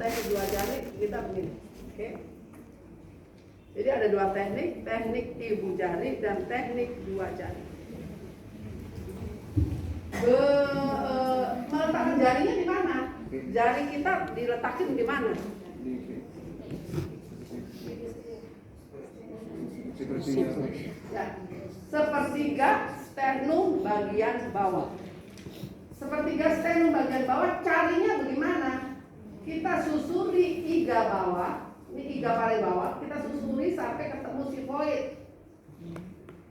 teknik dua jari kita begini. Oke. Jadi ada dua teknik, teknik ibu jari dan teknik dua jari. Meletakkan jarinya di mana? Jari kita diletakin di mana? Ya, sepertiga sternum bagian bawah. Sepertiga sternum bagian bawah, carinya bagaimana? Kita susuri iga bawah, ini iga paling bawah, kita susuri sampai ketemu sifoid.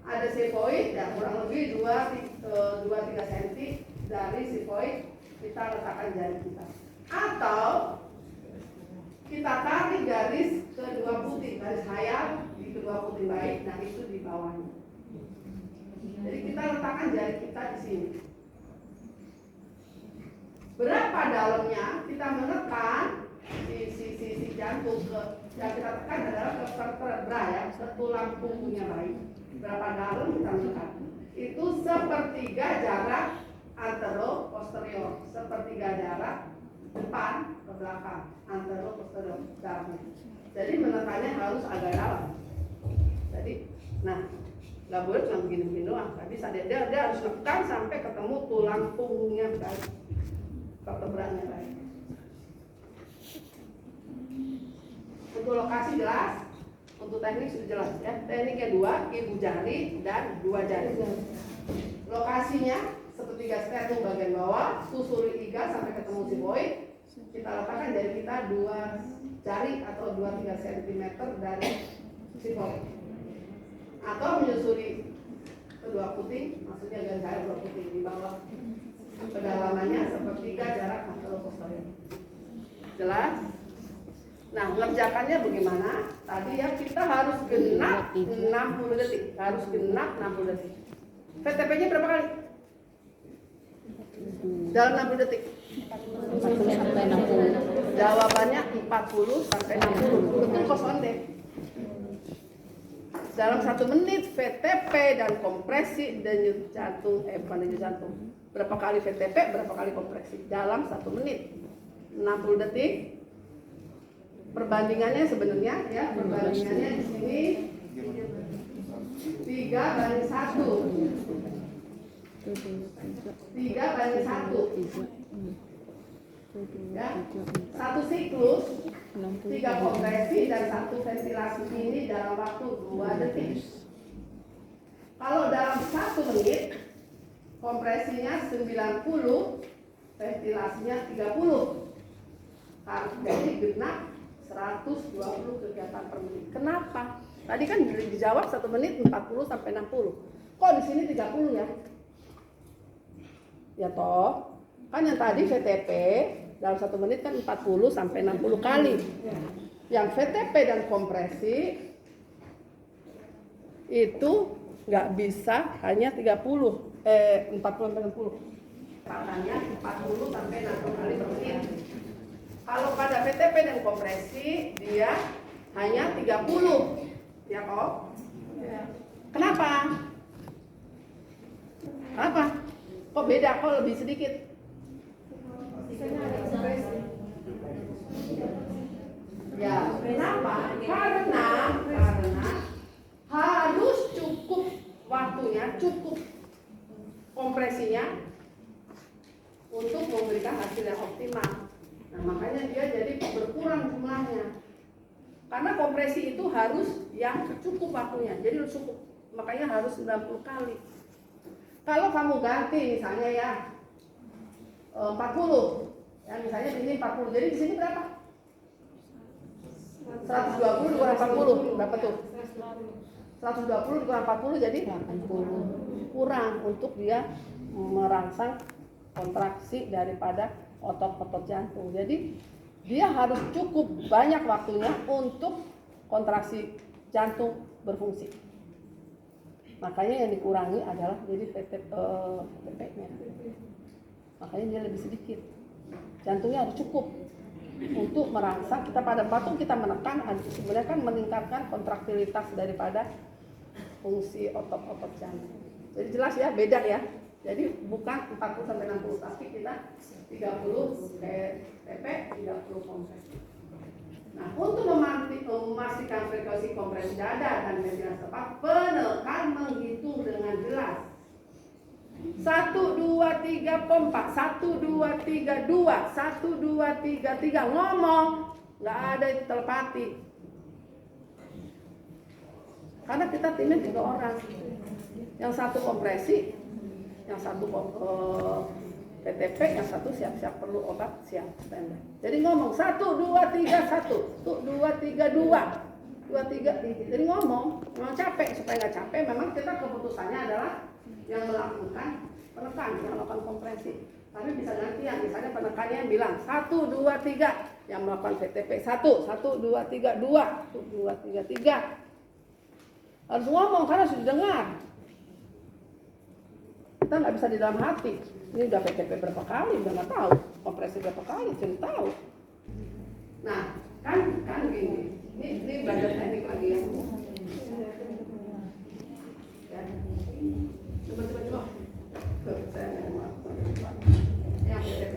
Ada sifoid, ya kurang lebih 2-3 cm dari sifoid, kita letakkan jari kita. Atau kita tarik garis kedua putih, garis hayal di kedua putih baik, nah itu di bawahnya. Jadi kita letakkan jari kita di sini. Berapa dalamnya kita menekan si jantung ke, yang kita tekan adalah ke vertebra ya, ke tulang punggungnya baik. Berapa dalam kita menekan? Itu sepertiga jarak antero posterior, sepertiga jarak depan ke belakang, antero posterior dalamnya. Jadi menekannya harus agak dalam. Jadi, nah, nggak boleh cuma begini-begini doang. Tapi dia harus tekan sampai ketemu tulang punggungnya baik, vertebranya baik. Untuk lokasi jelas, untuk teknik sudah jelas ya. Tekniknya dua, ibu jari dan dua jari. Lokasinya sepertiga sternum bagian bawah, susuri iga sampai ketemu sifoid. Kita letakkan jari kita 2 jari atau 2-3 cm dari sifoid. Atau menyusuri kedua putih, maksudnya garis hayal kedua putih di bawah. Kedalamannya sepertiga jarak antara posterior. Jelas? Nah, mengerjakannya bagaimana? Tadi ya kita harus genap 60 detik, harus genap 60 detik. VTP-nya berapa kali? Dalam 60 detik. 40 sampai 60. Jawabannya 40 sampai 60. Betul kosong deh. Dalam 1 menit VTP dan kompresi denyut jantung, bukan denyut jantung. Berapa kali VTP, berapa kali kompresi? Dalam 1 menit. 60 detik. Perbandingannya sebenarnya ya, perbandingannya di sini 3:1. 3:1. Ya, 1 siklus, 3 kompresi dan 1 ventilasi ini dalam waktu 2 detik. Kalau dalam 1 menit, kompresinya 90, ventilasinya 30. Harus jadi genap 120 kegiatan per menit. Kenapa? Tadi kan dijawab 1 menit 40 sampai 60. Kok di sini 30 ya? Ya toh, kan yang tadi VTP dalam 1 menit kan 40 sampai 60 kali. Yang VTP dan kompresi itu nggak bisa hanya 40 sampai 60. Katanya 40 sampai 60 kali per menit. Kalau pada VTP dan kompresi dia hanya 30. Ya kok? Kenapa? Kenapa? Kok beda? Kok lebih sedikit? Ya, kenapa? Karena harus cukup waktunya, cukup kompresinya untuk memberikan hasil yang optimal. Nah, makanya dia jadi berkurang jumlahnya. Karena kompresi itu harus yang cukup waktunya. Jadi cukup, makanya harus 90 kali. Kalau kamu ganti misalnya ya 40. Ya misalnya ini 40. Jadi di sini berapa? 120 dikurang 40. Berapa tuh? 120 dikurang 40 jadi 80. Kurang untuk dia merangsang kontraksi daripada otot-otot jantung. Jadi dia harus cukup banyak waktunya untuk kontraksi jantung berfungsi. Makanya yang dikurangi adalah jadi VTP-nya. Makanya dia lebih sedikit. Jantungnya harus cukup untuk merangsang. Kita pada patung kita menekan, sebenarnya kan meningkatkan kontraktilitas daripada fungsi otot-otot jantung. Jadi jelas ya, beda ya. Jadi bukan 40 sampai 60, tapi kita 30 PTP, 30 kompresi. Nah, untuk memastikan frekuensi kompresi dada dan medial tepat, penekan menghitung dengan jelas. 1, 2, 3 pompa, 1, 2, 3, 2, 1, 2, 3, 3, ngomong, nggak ada telepati. Karena kita timnya 3 orang, yang satu kompresi, yang satu PTP, yang satu siap-siap perlu obat, siap standby. Jadi ngomong 1, 2, 3, 1, 2, 3, 2, 2, 3, jadi ngomong capek, supaya nggak capek, memang kita keputusannya adalah yang melakukan penekan, yang melakukan kompresi. Tapi bisa gantian, misalnya penekannya bilang 1, 2, 3, yang melakukan VTP 1, 1, 2, 3, 2, 2, 3, 3. Harus ngomong karena sudah dengar. Kita nggak bisa di dalam hati. Ini udah VTP berapa kali, udah nggak tahu. Kompresi berapa kali, jadi tahu. Nah, kan gini. Ini belajar teknik lagi ya. Coba. Saya mau yang VTP.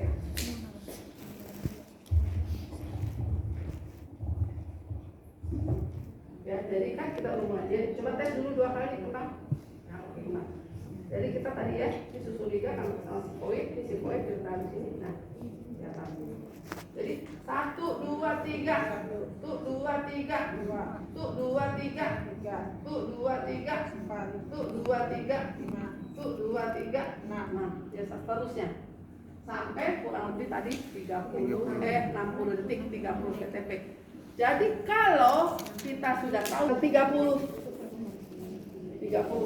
Ya, jadi kan kita mulai. Jadi coba tes dulu 2 kali kita. Nah, oke, gimana? Jadi kita tadi ya, ini susu liga sama sifoid, ini sifoid kita di sini. Nah, ya satu. Jadi 1, 2, 3, tuh 2, 3, tuh 2, 3, tuh 2, 3, tuh 2, 3, tuh 2, 3, nah, ya seterusnya sampai kurang lebih tadi 60 detik 30 VTP. Jadi kalau kita sudah tahu 30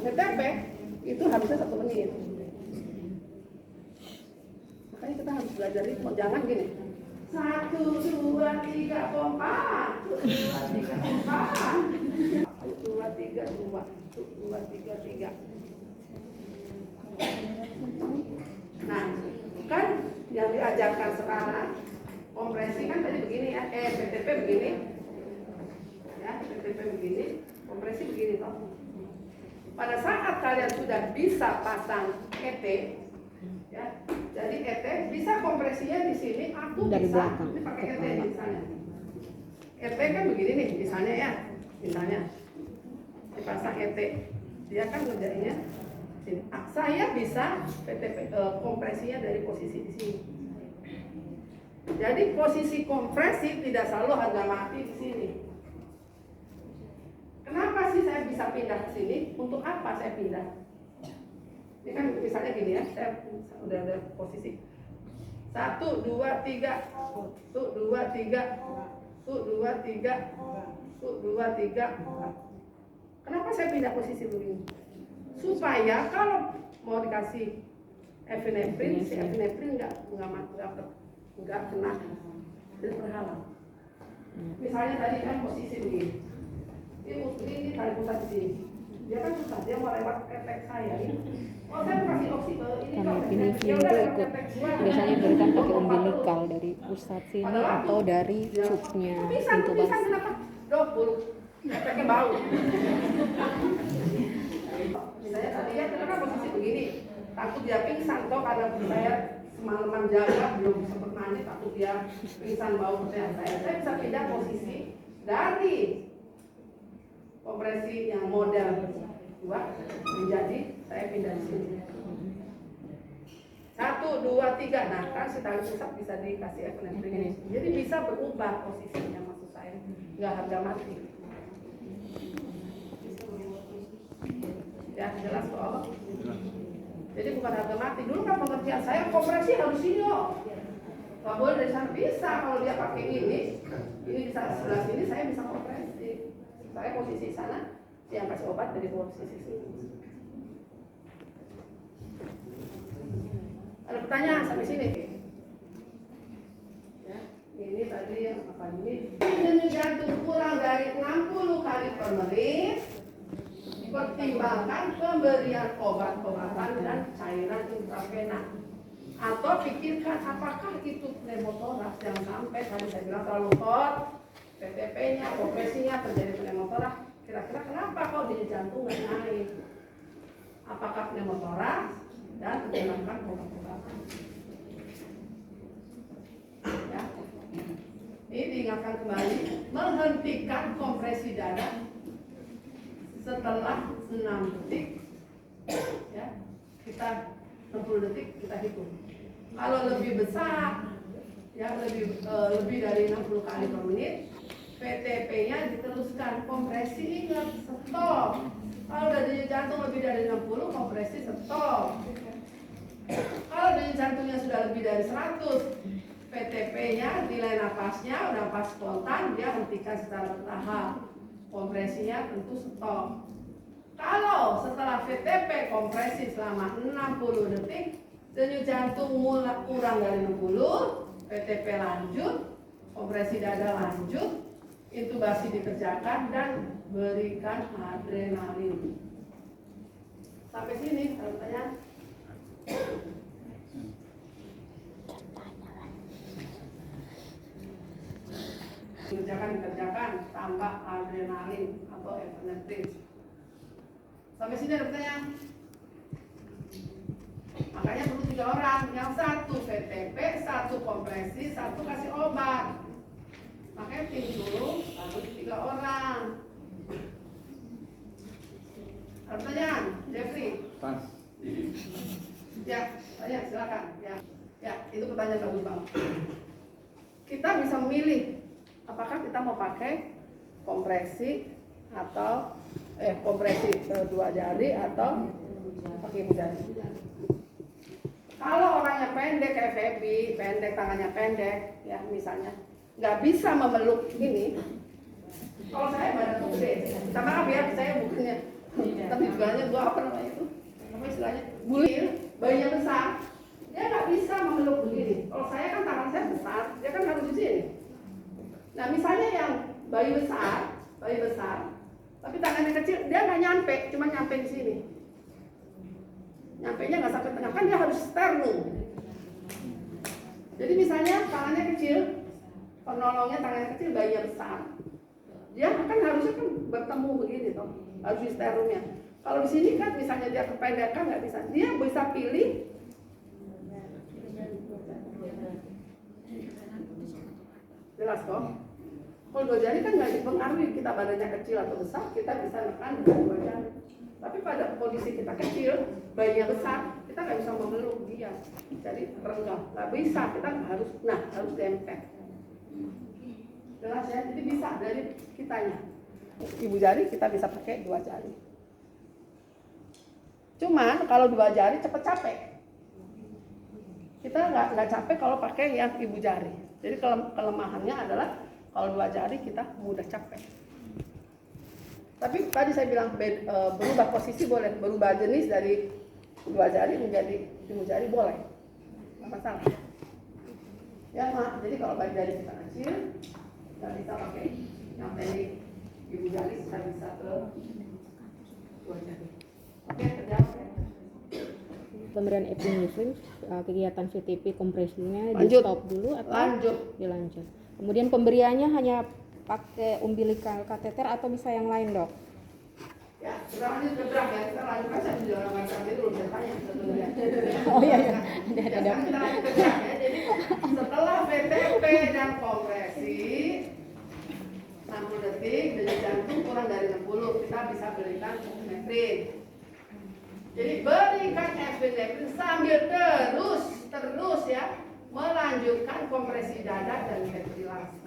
VTP itu harusnya 1 menit. Makanya kita harus belajar ritme, jangan gini 1, 2, 3 pompa, 2, 3 pompa, 2, 3, 2, 2, 3, 3. Nah, kan yang diajarkan sekarang kompresi kan tadi begini ya, PTP begini, ya PTP begini, kompresi begini toh. Pada saat kalian sudah bisa pasang ET, ya, jadi ET bisa kompresinya di sini, aku dari bisa belakang, ini pakai ET misalnya. ET kan begini nih, misalnya ya, misalnya dipasang ET, dia kan ngerjainnya sini. Saya bisa PTP kompresinya dari posisi di sini. Jadi posisi kompresi tidak selalu harga mati di sini. Kenapa sih saya bisa pindah ke sini? Untuk apa saya pindah? Ini kan misalnya gini ya, saya udah ada posisi 1, 2, 3, tuh 2, 3, tuh 2, 3, tuh 2, 3. Kenapa saya pindah posisi begini? Supaya kalau mau dikasih epinefrin, si epinefrin nggak kena dan terhalang. Misalnya tadi kan posisi begini, ini tarik pusat di sini, dia kan susah, dia mau lewat efek saya ini. Oh, saya kasih oksi ke ini. Karena epinefrin itu ikut biasanya diberikan pakai umbilikal dari pusat sini atau dari cupnya Pisang kenapa? Dok, bulu efeknya bau. Misalnya tadi ya, kita kan posisi begini, takut dia pingsan toh karena saya semalaman jaga belum sempat mandi, takut dia pingsan bau kesehatan saya bisa pindah posisi dari kompresi yang model 2 menjadi saya pindah di sini 1, 2, 3. Nah kan si tali pusat bisa dikasih epinefrin, jadi bisa berubah posisinya, maksud saya nggak harga mati. Ya jelas kok. Jadi bukan harga mati. Dulu kan pengertian saya kompresi harus sini loh. Gak boleh dari sana, bisa kalau dia pakai ini bisa sebelah sini, saya bisa kompresi. Saya posisi sana, yang kasih obat dari posisi sini. Ada pertanyaan sampai sini? Ya, ini tadi yang apa ini? Denyut jantung kurang dari 60 kali per menit. Pertimbangkan pemberian obat-obatan dan cairan intravena. Atau pikirkan apakah itu pneumotoraks yang sampai tadi saya bilang terlalu hot, PTP-nya, kompresinya terjadi pneumotoraks. Kira-kira kenapa kok denyut jantung nggak naik? Apakah pneumotoraks dan menggunakan obat-obatan. Ya. Ini diingatkan kembali, menghentikan kompresi dada setelah 6 detik. Ya, kita 60 detik kita hitung. Kalau lebih besar, ya lebih dari 60 kali per menit, VTP-nya diteruskan. Kompresi ingat stop. Kalau denyut jantung lebih dari 60, kompresi stop. Kalau denyut jantungnya sudah lebih dari 100, VTP-nya, nilai napasnya, napas spontan, dia hentikan secara bertahap. Kompresinya tentu stop. Kalau setelah VTP kompresi selama 60 detik, denyut jantung mulai kurang dari 60, VTP lanjut, kompresi dada lanjut, intubasi dikerjakan dan berikan adrenalin. Sampai sini, kalau tanya. Dikerjakan tambah adrenalin atau epinephrine. Sampai sini ada pertanyaan? Makanya perlu 3 orang, yang satu VTP, satu kompresi, satu kasih obat. Makanya tim dulu harus 3 orang. Ada pertanyaan, Jeffrey? Pas. Ya, tanya silakan. Ya, itu pertanyaan bagus banget. Kita bisa memilih apakah kita mau pakai kompresi atau kompresi 2 jari atau pakai ibu jari. Kalau orangnya pendek kayak Feby, pendek tangannya pendek, ya misalnya nggak bisa memeluk ini. Kalau saya badan gede, minta maaf ya, saya bukannya tapi jualnya gua apa namanya itu? Apa istilahnya? Bulir, bayinya besar, dia nggak bisa memeluk begini. Kalau saya kan tangan saya besar, dia kan harus di sini. Nah misalnya yang bayi besar, tapi tangannya kecil, dia nggak nyampe, cuma nyampe di sini. Nyampenya nggak sampai tengah, kan dia harus sternum. Jadi misalnya tangannya kecil, penolongnya tangannya kecil, bayinya besar, dia kan harusnya kan bertemu begini toh, harus di sternumnya. Kalau di sini kan misalnya dia kependekan nggak bisa, dia bisa pilih. Jelas kok. Kalau 2 jari kan nggak dipengaruhi kita badannya kecil atau besar, kita bisa menekan dengan 2 jari. Tapi pada kondisi kita kecil, bayinya besar, kita nggak bisa memeluk dia. Jadi renggang, nggak bisa. Kita harus dempet. Jelas ya. Jadi bisa dari kitanya. Ibu jari kita bisa pakai 2 jari. Cuman kalau 2 jari cepet capek. Kita nggak capek kalau pakai yang ibu jari. Jadi kelemahannya adalah kalau 2 jari kita mudah capek. Tapi tadi saya bilang berubah posisi boleh, berubah jenis dari 2 jari menjadi ibu jari boleh, nggak masalah. Ya mak, jadi kalau bayi jari kita kecil, nggak bisa pakai yang pendek ibu jari, kita bisa ke 2 jari. Oke, terjawab ya. Pemberian epinefrin, kegiatan VTP kompresinya di Lanjut. stop dulu atau dilanjut. Kemudian pemberiannya hanya pakai umbilical kateter atau bisa yang lain, Dok? Ya, sekarang ini bergerak ya, kita lanjut aja di dalam macam itu belum tanya sebenarnya. Oh iya. Sekarang kita lanjut ke gerak ya. Jadi setelah VTP dan kompresi 60 detik, denyut jantung kurang dari 60, kita bisa berikan epinefrin. Jadi berikan epinefrin sambil terus ya melanjutkan kompresi dada dan ventilasi.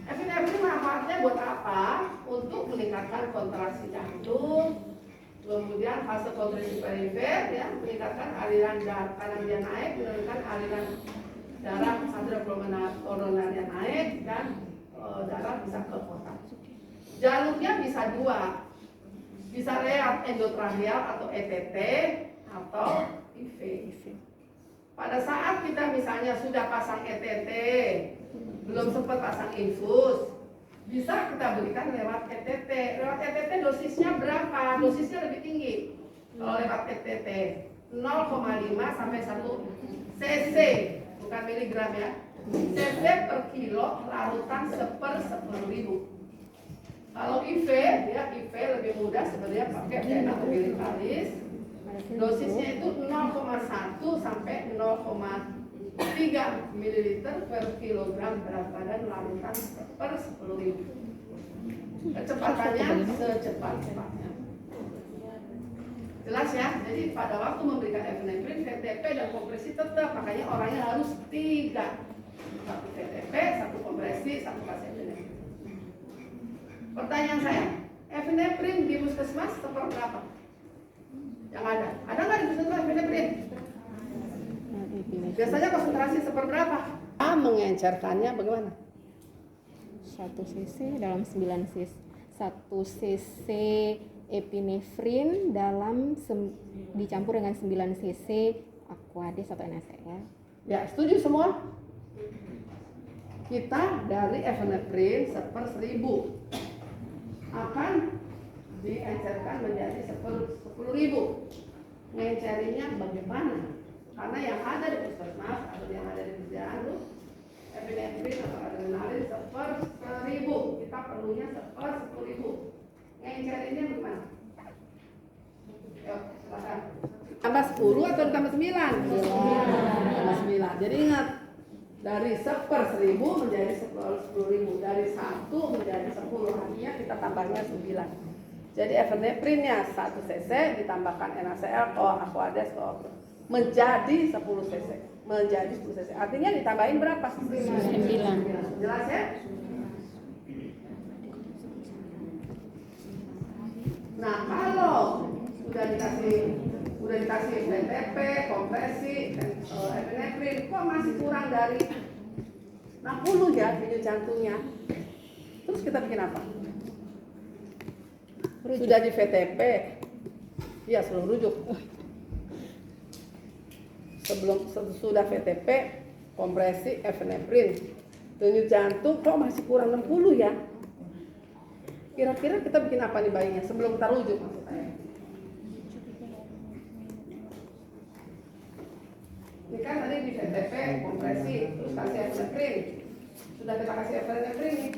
Epinefrin manfaatnya buat apa? Untuk meningkatkan kontraksi jantung, kemudian fase kontraksi perifer, ya, meningkatkan aliran darah kanan dia naik, menurunkan aliran darah koronernya naik dan darah bisa ke otak. Jalurnya bisa 2, bisa lewat endotracheal atau ETT atau IV. Pada saat kita misalnya sudah pasang ETT, belum sempat pasang infus, bisa kita berikan lewat ETT. Lewat ETT dosisnya berapa? Dosisnya lebih tinggi. Kalau lewat ETT 0,5 sampai 1 cc, bukan miligram ya. cc per kilo larutan 1/10.000. Kalau IV, ya IV lebih mudah sebenarnya pakai vena umbilicalis Dosisnya itu 0,1 sampai 0,3 ml per kilogram berat badan larutan per 10.000. Kecepatannya secepat-cepatnya. Jelas ya? Jadi pada waktu memberikan epinefrin, VTP dan kompresi tetap, makanya orangnya harus 3. 1 VTP, 1 kompresi, 1 kasih epinefrin. Pertanyaan saya, epinefrin di puskesmas seperberapa? Yang ada nggak di puskesmas epinefrin? Biasanya konsentrasi seperberapa? Mengencerkannya bagaimana? 1 cc dalam 9 cc. 1 cc epinefrin dicampur dengan 9 cc Aquades atau NaCl. Ya, setuju semua? Kita dari epinefrin 1/1000 akan diencerkan menjadi 10.000. Ngencerinya bagaimana? Karena yang ada di puskesmas atau yang ada di Posyandu, epinefrin atau adrenalin 1/1000. Kita perlunya 1/10.000. Ngencerinya bagaimana? Yuk, silakan. Tambah 10 atau tambah 9? Tambah 9. Jadi ingat, dari 1/1000 menjadi 10.000. Dari 1 menjadi 10. Artinya kita tambahnya 9. Jadi epinefrinnya 1 cc ditambahkan NaCl, Aquades, menjadi 10 cc. Menjadi 10 cc. Artinya ditambahin berapa? 9. Jelas ya? Nah, kalau udah dikasih VTP, kompresi, epinefrin, kok masih kurang dari 60 ya denyut jantungnya? Terus kita bikin apa? Sudah di VTP, ya sebelum rujuk. Sudah VTP, kompresi, epinefrin, denyut jantung kok masih kurang 60 ya? Kira-kira kita bikin apa nih bayinya sebelum kita rujuk maksud saya? Ini kan tadi di VTP, kompresi, terus kasih epinefrin. Sudah kita kasih epinefrin nih.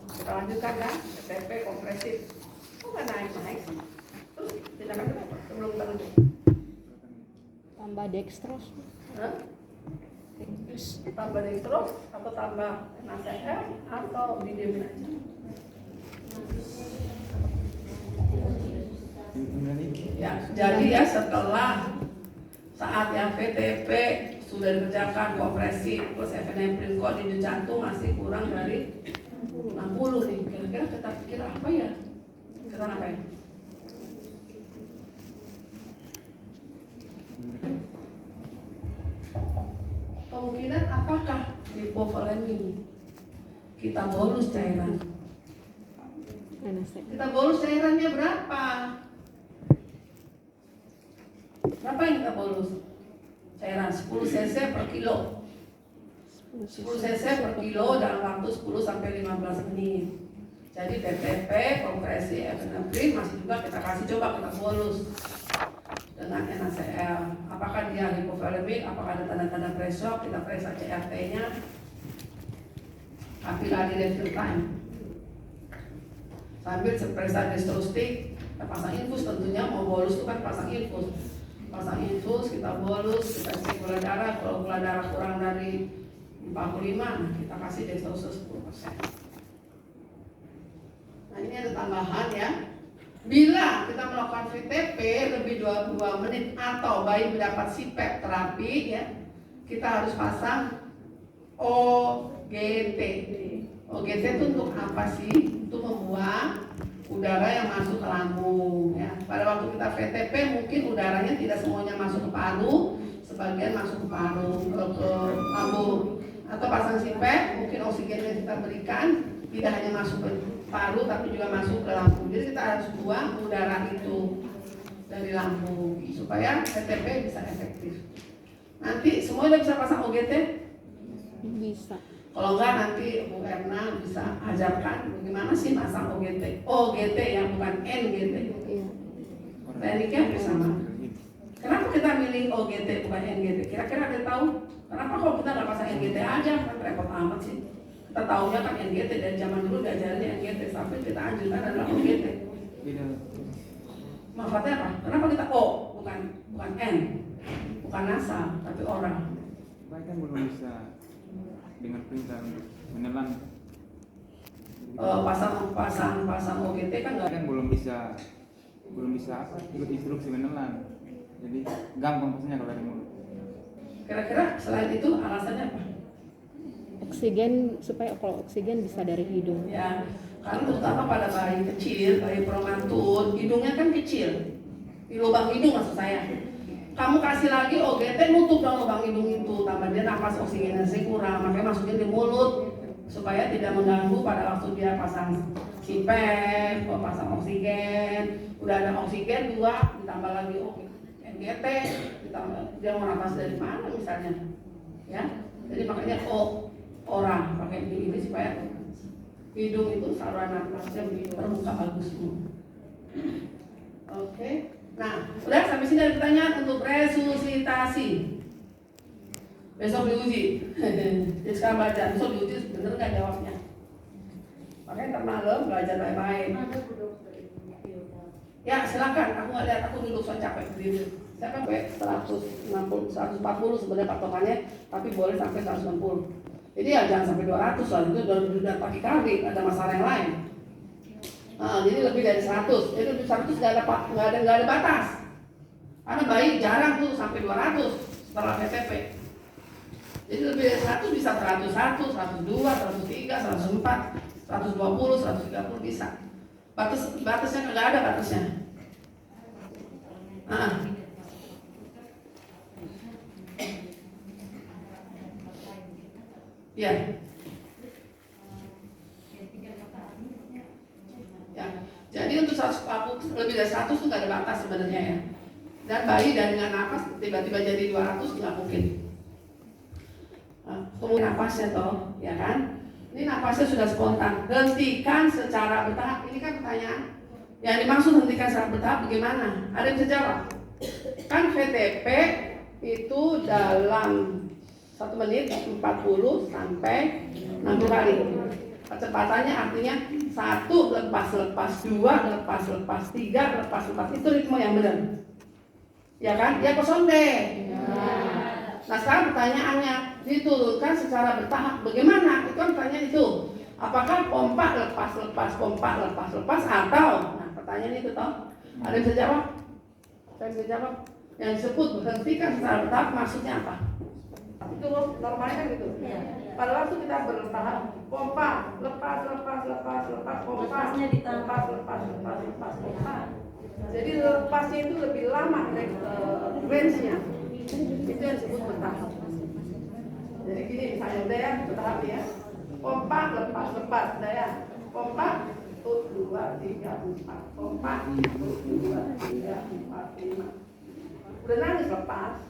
Kita lanjutkan kan, VTP, kompresi. Kok nggak naik sih? Terus tindakan kita apa sebelum kita rujuk? Tambah dextrose. Tambah dextrose atau tambah NaCl atau didiemin aja? Ya, jadi ya setelah saat yang VTP sudah dikerjakan kompresi plus epinefrin kok di jantung masih kurang dari 60 nih. Kira-kira kita pikir apa ya? Kita ngapain? Kemungkinan apakah hipovolemi? Kita bolus cairan. Kita bolus cairannya berapa? Berapa yang kita bolus? Cairan 10 cc per kilo. 10 cc per kilo dalam waktu 10 sampai 15 menit. Jadi VTP, kompresi, epinefrin masih juga kita kasih, coba kita bolus dengan NaCl. Apakah dia hipovolemik? Apakah ada tanda-tanda pre-shock? Kita periksa CRT-nya. Capillary refill time. Sambil periksa dextrostik, kita pasang infus, tentunya mau bolus itu kan pasang infus. Pasang infus, kita bolus, kita cek gula darah. Kalau gula darah kurang dari 45, nah kita kasih dextrose 10%. Nah ini ada tambahan ya. Bila kita melakukan VTP lebih 22 menit atau bayi mendapat CPAP terapi ya, kita harus pasang OGT. OGT itu untuk apa sih? Untuk membuang udara yang masuk ke lambung ya. Pada waktu kita VTP mungkin udaranya tidak semuanya masuk ke paru, sebagian masuk ke paru, ke lambung. Atau pasang CPAP, mungkin oksigen yang kita berikan tidak hanya masuk ke paru tapi juga masuk ke lambung. Jadi kita harus buang udara itu dari lambung supaya VTP bisa efektif. Nanti semua udah bisa pasang OGT? Bisa. Kalau enggak nanti Bu Erna bisa ajarkan bagaimana sih pasang OGT. OGT yang bukan NGT. Iya. Tekniknya hampir sama. Kenapa kita milih OGT bukan NGT? Kira-kira ada tahu? Kenapa kalau kita nggak pasang NGT aja? Kan repot amat sih. Kita tahunya kan NGT dari zaman dulu diajarinnya NGT, sampai kita anjurkan adalah OGT. Manfaatnya apa? Kenapa kita bukan N, bukan nasal, tapi orang. Baik kan belum bisa dengar perintah untuk menelan. Pasang OGT kan nggak. Kan belum bisa apa, ikut instruksi menelan. Jadi gampang maksudnya kalau dari mulut. Kira-kira selain itu alasannya apa? Oksigen, supaya kalau oksigen bisa dari hidung. Ya, kan terutama pada bayi kecil, bayi prematur, hidungnya kan kecil, di lubang hidung maksud saya. Kamu kasih lagi OGT, nutup dong lubang hidung itu, tambah dia napas oksigenasi kurang, makanya masukin di mulut supaya tidak mengganggu pada waktu dia pasang CPAP, pasang oksigen. Udah ada oksigen 2, ditambah lagi NGT, ditambah dia mau napas dari mana misalnya, ya. Jadi makanya orang pakai ini supaya hidung itu saluran nafasnya terbuka bagus semua. Oke. Nah, udah sampai sini ada pertanyaan untuk resusitasi. Besok diuji. Jadi sekarang belajar, besok diuji bener nggak jawabnya. Makanya ntar malam belajar baik-baik. Ya silakan, aku nggak lihat, aku duduk soal capek berdiri. Saya kan 160, 140 sebenarnya patokannya, tapi boleh sampai 160. Jadi ya jangan sampai 200, soal itu udah pagi kali, ada masalah yang lain. Nah, jadi lebih dari 100, jadi lebih 100 nggak ada batas. Karena bayi jarang tuh sampai 200 setelah PTP. Jadi lebih dari 100 bisa 101, 102, 103, 104, 120, 130 bisa. Batasnya nggak ada batasnya. Ya. Ya. Jadi untuk 140 lebih dari 100 itu nggak ada batas sebenarnya ya. Dan bayi dengan nafas tiba-tiba jadi 200 nggak mungkin. Kemudian nafasnya toh, ya kan? Ini nafasnya sudah spontan. Hentikan secara bertahap. Ini kan pertanyaan. Yang dimaksud hentikan secara bertahap bagaimana? Ada yang bisa jawab? Kan VTP itu dalam 1 menit 40 sampai 60 kali. Kecepatannya artinya 1 lepas, 2 lepas, 3 lepas. Itu ritme yang benar. Ya kan? Ya kosong deh. Nah sekarang pertanyaannya, diturunkan secara bertahap. Bagaimana? Itu kan pertanyaan itu. Apakah pompa lepas, pompa lepas, atau? Nah pertanyaan itu toh. Ada yang bisa jawab? Saya bisa jawab. Yang disebut berhentikan secara bertahap maksudnya apa? Itu normalnya kan gitu. Pada waktu kita bertahap, pompa, lepas, pompa, lepas, pompa. Jadi lepasnya itu lebih lama range-nya. Itu yang disebut bertahap. Jadi gini misalnya udah ya bertahap ya. Pompa, lepas, udah ya. Pompa, 1, 2, 3, 4. Pompa, 1, 2, 3, 4, 5. Udah nangis lepas.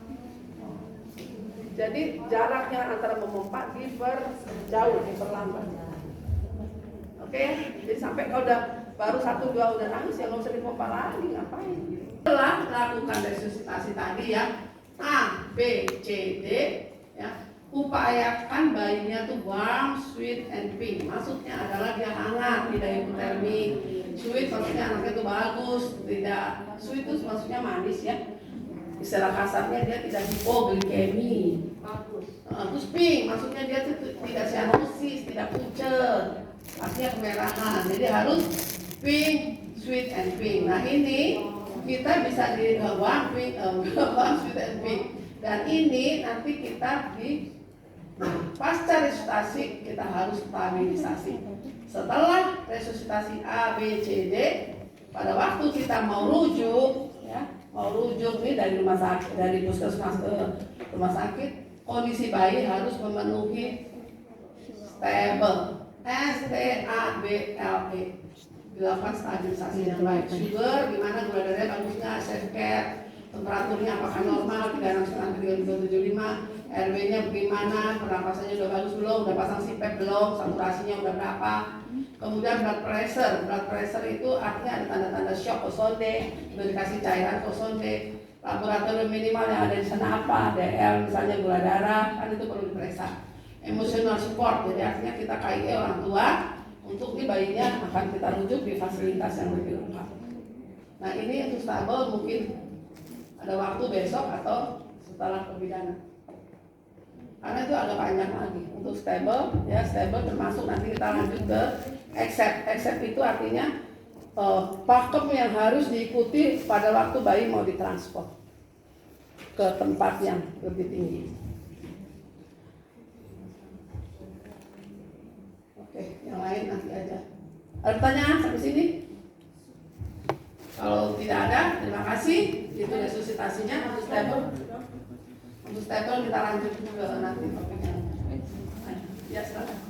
Jadi jaraknya antara memompa diperjauh, diperlambat. Oke, jadi sampai kalau udah baru 1, 2 udah nangis ya nggak usah dipompa lagi, ngapain? Setelah lakukan resusitasi tadi ya, A, B, C, D, ya, upayakan bayinya tuh warm, sweet, and pink. Maksudnya adalah dia hangat, tidak hipotermi. Sweet maksudnya anaknya itu bagus, tidak sweet itu maksudnya manis ya. Istilah kasarnya dia tidak hipoglikemi. Terus pink maksudnya dia tuh tidak cyanosis, tidak pucet, artinya kemerahan. Jadi harus pink, sweet, and pink. Nah ini kita bisa di warm, pink, sweet, and pink. Dan ini nanti kita di pasca resusitasi kita harus stabilisasi. Setelah resusitasi A, B, C, D, pada waktu kita mau rujuk, ya, mau rujuk nih dari rumah sakit, dari puskesmas ke rumah sakit, kondisi bayi harus memenuhi stable, S-T-A-B-L-E, dilakukan stabilisasi yang baik. Sugar gimana, gula darahnya bagus nggak, safe care, temperaturnya apakah normal 36-37,5, RW-nya bagaimana, pernapasannya udah bagus belum, udah pasang CPAP belum, saturasinya udah berapa. Kemudian blood pressure itu artinya ada tanda-tanda shock ozonde, udah dikasih cairan ozonde. Laboratorium minimal yang ada di sana apa, DL misalnya gula darah, kan itu perlu diperiksa. Emotional support, jadi artinya kita KIE orang tua untuk di bayinya akan kita rujuk di fasilitas yang lebih lengkap. Nah ini untuk stabil mungkin Ada waktu besok atau setelah pembidana. Karena itu agak panjang lagi. Untuk stable, ya stable termasuk nanti kita lanjut ke accept. Accept itu artinya pakem yang harus diikuti pada waktu bayi mau ditransport ke tempat yang lebih tinggi. Oke, yang lain nanti aja. Ada pertanyaan sampai sini? Kalau tidak ada, terima kasih. Itu resusitasinya untuk stable. Untuk stable kita lanjut ke nanti topik yang lain. Ya, silakan.